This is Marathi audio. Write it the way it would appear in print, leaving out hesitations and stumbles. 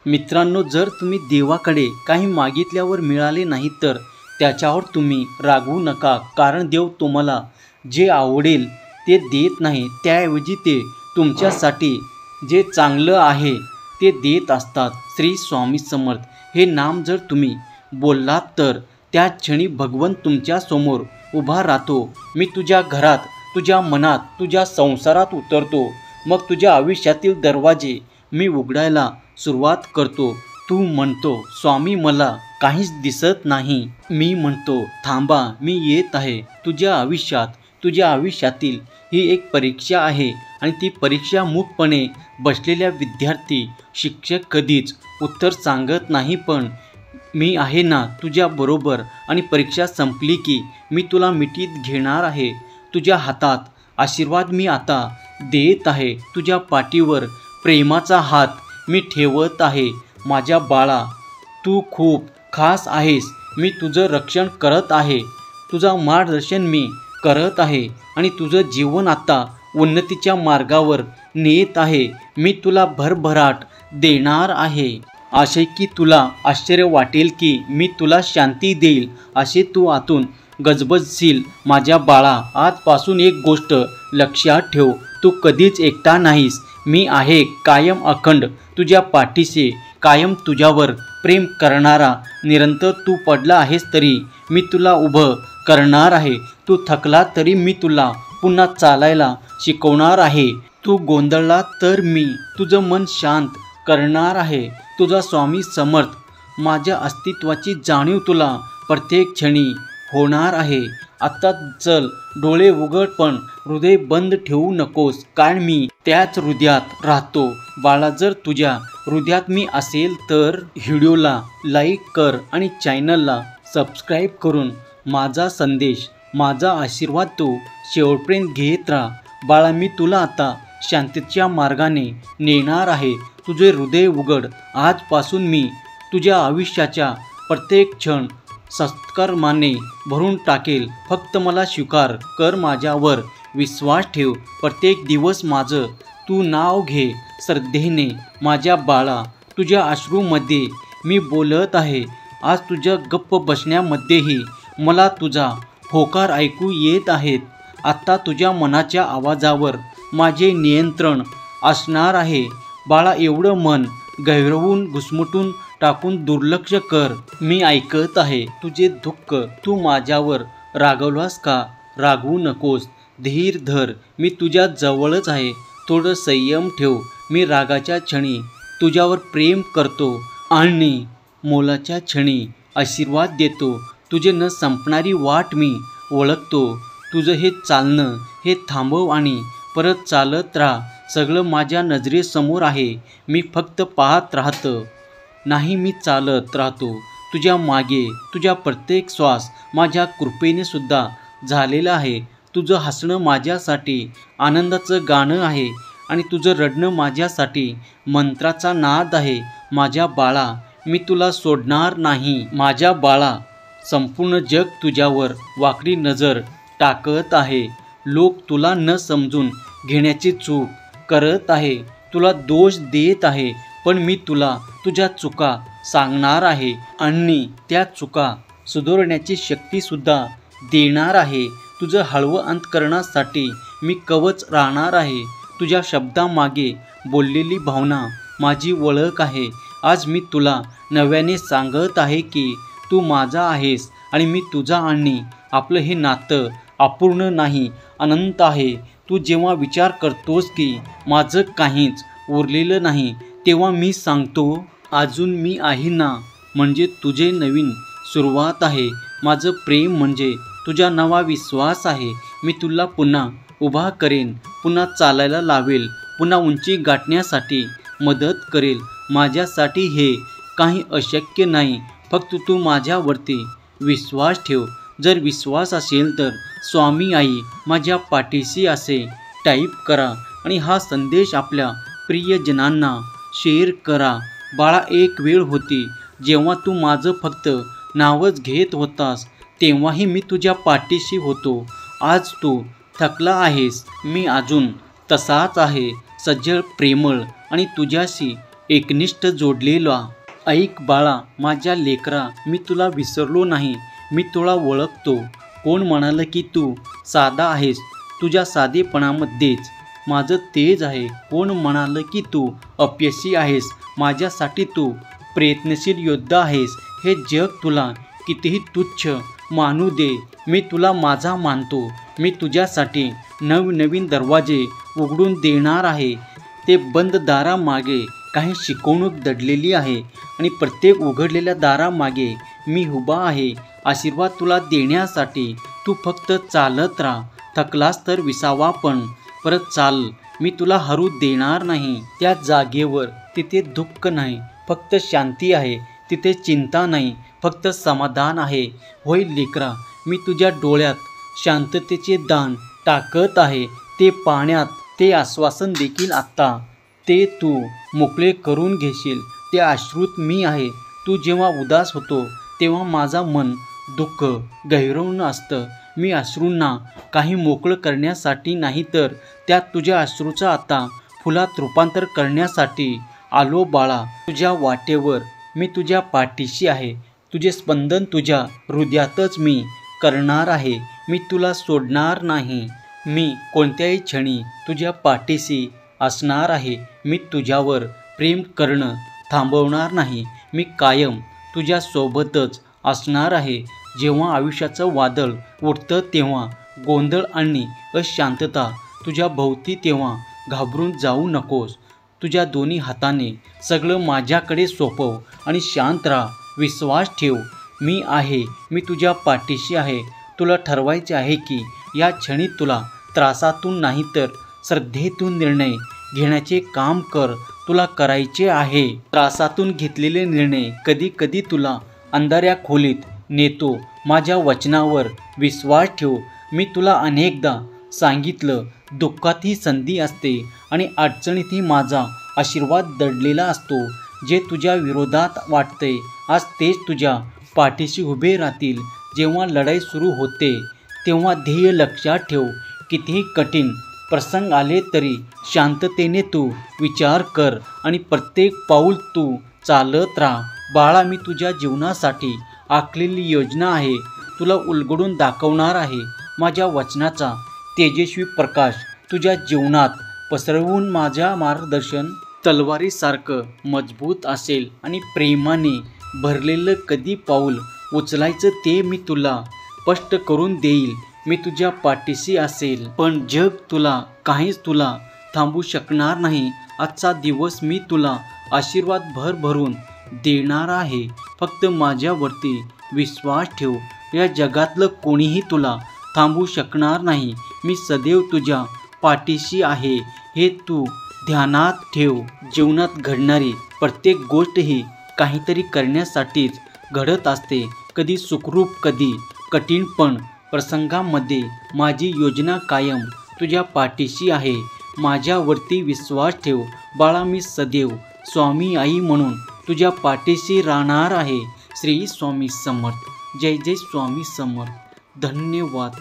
मित्रांनो, जर तुम्ही देवाकडे काही मागितल्यावर मिळाले नाही तर त्याच्यावर तुम्ही रागवू नका, कारण देव तुम्हाला जे आवडेल ते देत नाही. त्याऐवजी ते तुमच्यासाठी जे चांगलं आहे ते देत असतात. श्री स्वामी समर्थ हे नाम जर तुम्ही बोललात तर त्या क्षणी भगवंत तुमच्या समोर उभा राहतो. मी तुझ्या घरात, तुझ्या मनात, तुझ्या संसारात उतरतो. मग तुझ्या आयुष्यातील दरवाजे मी उघडायला सुरुवात करतो. तू म्हणतो, स्वामी मला काहीच दिसत नाही. मी म्हणतो, थांबा, मी येत आहे. तुझ्या आयुष्यातील ही एक परीक्षा आहे आणि ती परीक्षा मूकपणे बसलेल्या विद्यार्थी शिक्षक कधीच उत्तर सांगत नाही, पण मी आहे ना तुझ्या बरोबर आणि परीक्षा संपली की मी तुला मिठीत घेणार आहे. तुझ्या हातात आशीर्वाद मी आता देत आहे. तुझ्या पाठीवर प्रेमाचा हात मी ठेवत आहे. माझ्या बाळा, तू खूप खास आहेस. मी तुझं रक्षण करत आहे. तुझं मार्गदर्शन मी करत आहे आणि तुझं जीवन आता उन्नतीच्या मार्गावर नेत आहे. मी तुला भरभराट देणार आहे. असे की तुला आश्चर्य वाटेल की मी तुला शांती देईल. असे तू आतून गजबजशील. माझ्या बाळा, आजपासून एक गोष्ट लक्षात ठेव, तू कधीच एकटा नाहीस. मी आहे कायम अखंड तुझ्या पाठीशी, कायम तुझ्यावर प्रेम करणारा. निरंतर तू पडला आहेस तरी मी तुला उभं करणार आहे. तू थकला तरी मी तुला पुन्हा चालायला शिकवणार आहे. तू गोंधळला तर मी तुझं मन शांत करणार आहे. तुझा स्वामी समर्थ. माझ्या अस्तित्वाची जाणीव तुला प्रत्येक क्षणी होणार आहे. आता चल, डोळे उघड, पण हृदय बंद ठेवू नकोस, कारण मी त्याच हृदयात राहतो. बाळा, जर तुझ्या हृदयात मी असेल तर व्हिडिओला लाईक कर आणि चॅनलला सबस्क्राईब करून माझा संदेश, माझा आशीर्वाद तू शेवटपर्यंत घेत राहा. बाळा, मी तुला आता शांततेच्या मार्गाने नेणार आहे. तुझे हृदय उघड. आजपासून मी तुझ्या आयुष्याच्या प्रत्येक क्षण सत्कर्माने भरून टाकेल. फक्त मला स्वीकार कर, माझ्यावर विश्वास ठेव. प्रत्येक दिवस माझं तू नाव घे श्रद्धेने. माझ्या बाळा, तुझ्या अश्रूमध्ये मी बोलत आहे. आज तुझ्या गप्प बसण्यामध्येही मला तुझा होकार ऐकू येत आहेत. आत्ता तुझ्या मनाच्या आवाजावर माझे नियंत्रण असणार आहे. बाळा, एवढं मन गैरवून घुसमटून टाकून दुर्लक्ष कर. मी ऐकत आहे तुझे दुःख. तू माझ्यावर रागवलास का? रागवू नकोस. धीर धर. मी तुझ्या जवळच आहे. थोडं संयम ठेव. मी रागाच्या क्षणी तुझ्यावर प्रेम करतो आणि मोलाच्या क्षणी आशीर्वाद देतो. तुझे न संपणारी वाट मी ओळखतो. तुझं हे चालणं, हे थांबव आणि परत चालत राहा. सगळं माझ्या नजरेसमोर आहे. मी फक्त पाहत राहतो नाही, मी चालत राहतो तुझ्या मागे. तुझ्या प्रत्येक श्वास माझ्या कृपेने सुद्धा झालेला आहे. तुझं हसणं माझ्यासाठी आनंदाचं गाणं आहे आणि तुझं रडणं माझ्यासाठी मंत्राचा नाद आहे. माझ्या बाळा, मी तुला सोडणार नाही. माझ्या बाळा, संपूर्ण जग तुझ्यावर वाकडी नजर टाकत आहे. लोक तुला न समजून घेण्याची चूक करत आहे, तुला दोष देत आहे, पण मी तुला तुझ्या चुका सांगणार आहे आणि त्या चुका सुधारण्याची शक्तीसुद्धा देणार आहे. तुझं हळवं अंतकरणासाठी मी कवच राहणार आहे. तुझ्या शब्दामागे बोललेली भावना माझी ओळख आहे. आज मी तुला नव्याने सांगत आहे की तू माझा आहेस आणि मी तुझा, आणि आपलं हे नातं अपूर्ण नाही, अनंत आहे. तू जेव्हा विचार करतोस की माझं काहीच उरलेलं नाही, तेव्हा मी सांगतो, अजून मी आहे ना. म्हणजे तुझे नवीन सुरुवात आहे. माझं प्रेम म्हणजे तुझा नवा विश्वास आहे. मी तुला पुन्हा उभा करेन, पुन्हा चालायला लावेल, पुन्हा उंची गाठण्यासाठी मदत करेल. माझ्यासाठी हे काही अशक्य नाही. फक्त तू माझ्यावरती विश्वास ठेव. जर विश्वास असेल तर स्वामी आई माझ्या पाठीशी असे टाईप करा आणि हा संदेश आपल्या प्रियजनांना शेअर करा. बाळा, एक वेळ होती जेव्हा तू माझं फक्त नावच घेत होतास, तेव्हाही मी तुझ्या पाठीशी होतो. आज तू थकला आहेस, मी अजून तसाच आहे, सज्जड, प्रेमळ आणि तुझ्याशी एकनिष्ठ जोडलेला. ऐक बाळा माझ्या लेकरा, मी तुला विसरलो नाही. मी तुला ओळखतो. कोण म्हणालं की तू साधा आहेस, तुझ्या साधेपणामध्येच माझं तेज आहे. कोण म्हणालं की तू अपयशी आहेस, माझ्यासाठी तू प्रयत्नशील योद्धा आहेस. हे जग तुला कितीही तुच्छ मानू दे, मी तुला माझा मानतो. मी तुझ्यासाठी नवनवीन दरवाजे उघडून देणार आहे. ते बंद दारामागे काही शिकवणूक दडलेली आहे आणि प्रत्येक उघडलेल्या दारामागे मी उभा आहे आशीर्वाद तुला देण्यासाठी. तू फक्त चालत राहा. थकलास तर विसावा, पण परत चाल. मी तुला हरू देणार नाही. त्या जागेवर तिथे दुःख नाही, फक्त शांती आहे. तिथे चिंता नाही, फक्त समाधान आहे. होय लेकरा, मी तुझ्या डोळ्यात शांततेचे दान टाकत आहे. ते पाण्यात ते आश्वासन देखील आत्ता. ते तू मोकळे करून घेशील. ते अश्रूत मी आहे. तू जेव्हा उदास होतो तेव्हा माझा मन दुःख गहिरवून असतं. मी अश्रूंना काही मोकळं करण्यासाठी नाही, तर त्यात तुझ्या अश्रूचा आता फुलात रूपांतर करण्यासाठी आलो बाळा. तुझ्या वाटेवर मी तुझ्या पाठीशी आहे. तुझे स्पंदन तुझ्या हृदयातच मी करणार आहे. मी तुला सोडणार नाही. मी कोणत्याही क्षणी तुझ्या पाठीशी असणार आहे. मी तुझ्यावर प्रेम करणं थांबवणार नाही. मी कायम तुझ्या सोबतच असणार आहे. जेव्हा आयुष्याचं वादळ उठतं, तेव्हा गोंधळ आणि अशांतता तुझ्या भोवती, तेव्हा घाबरून जाऊ नकोस. तुझ्या दोन्ही हाताने सगळं माझ्याकडे सोपव आणि शांत राहा. विश्वास ठेव, मी आहे. मी तुझ्या पाठीशी आहे. तुला ठरवायचे आहे की या क्षणी तुला त्रासातून नाही तर श्रद्धेतून निर्णय घेण्याचे काम कर. तुला करायचे आहे. त्रासातून घेतलेले निर्णय कधी कधी तुला अंधाऱ्या खोलीत नेतो. माझ्या वचनावर विश्वास ठेव. मी तुला अनेकदा सांगितलं, दुःखातही संधी असते आणि अडचणीतही माझा आशीर्वाद दडलेला असतो. जे तुझ्या विरोधात वाटते आज तेच तुझ्या पाठीशी उभे राहतील. जेव्हा लढाई सुरू होते तेव्हा ध्येय लक्षात ठेव. कितीही कठीण प्रसंग आले तरी शांततेने तू विचार कर आणि प्रत्येक पाऊल तू चालत राहा. बाळा, मी तुझ्या जीवनासाठी आखलेली योजना आहे. तुला उलगडून दाखवणार आहे. माझ्या वचनाचा तेजस्वी प्रकाश तुझ्या जीवनात पसरवून माझ्या मार्गदर्शन तलवारीसारखं मजबूत असेल आणि प्रेमाने भरलेलं कधी पाऊल उचलायचं ते मी तुला स्पष्ट करून देईल. मी तुझ्या पाठीशी असेल, पण जग काहीच तुला थांबू शकणार नाही. आजचा दिवस मी तुला आशीर्वाद भरभरून देणार आहे. फक्त माझ्यावरती विश्वास ठेव. या जगातलं कोणीही तुला थांबू शकणार नाही. मी सदैव तुझ्या पाठीशी आहे, हे तू ध्यानात ठेव. जीवनात घडणारी प्रत्येक गोष्ट ही काहीतरी करण्यासाठीच घडत असते. कधी सुखरूप, कधी कठीण, पण प्रसंगामध्ये माझी योजना कायम तुझ्या पाठीशी आहे. माझ्यावरती विश्वास ठेव बाळा. मी सदैव स्वामी आई म्हणून तुझ्या पाठीशी राहणार आहे. श्री स्वामी समर्थ. जय जय स्वामी समर्थ. धन्यवाद.